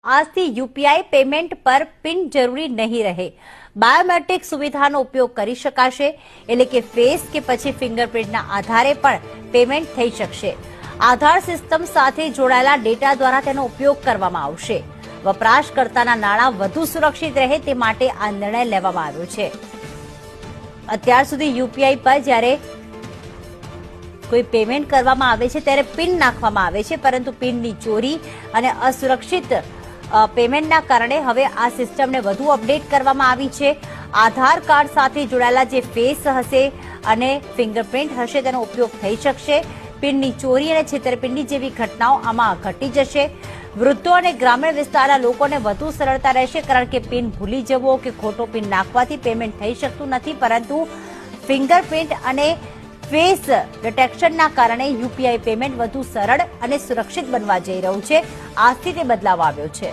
આજથી UPI payment પર pin જરૂરી નહીં રહે। બાયોમેટ્રિક સુવિધાનો ઉપયોગ કરી શકાશે, એટલે કે ફેસ કે પછી ફિંગરપ્રિન્ટના આધારે પણ પેમેન્ટ થઈ શકશે। આધાર સિસ્ટમ સાથે જોડાયેલા ડેટા દ્વારા તેનો ઉપયોગ કરવામાં આવશે। વપરાશકર્તાના નાણાં વધુ સુરક્ષિત રહે તે માટે આ નિર્ણય લેવામાં આવ્યો છે। અત્યાર સુધી યુપીઆઈ પર જ્યારે કોઈ પેમેન્ટ કરવામાં આવે છે ત્યારે પિન નાખવામાં આવે છે, પરંતુ પિનની ચોરી અને અસુરક્ષિત પેમેન્ટના કારણે હવે આ સિસ્ટમને વધુ અપડેટ કરવામાં આવી છે। આધાર કાર્ડ સાથે જોડાયેલા જે ફેસ હશે અને ફિંગરપ્રિન્ટ હશે તેનો ઉપયોગ થઈ શકશે। પિનની ચોરી અને છેતરપિંડી જેવી ઘટનાઓ આમાં ઘટી જશે। વૃદ્ધો અને ગ્રામીણ વિસ્તારના લોકોને વધુ સરળતા રહેશે, કારણ કે પિન ભૂલી જવો કે ખોટો પિન નાખવાથી પેમેન્ટ થઈ શકતું નથી, પરંતુ ફિંગરપ્રિન્ટ અને ફેસ ડિટેક્શનના કારણે યુપીઆઈ પેમેન્ટ વધુ સરળ અને સુરક્ષિત બનવા જઈ રહ્યું છે। આજથી તે બદલાવ આવ્યો છે।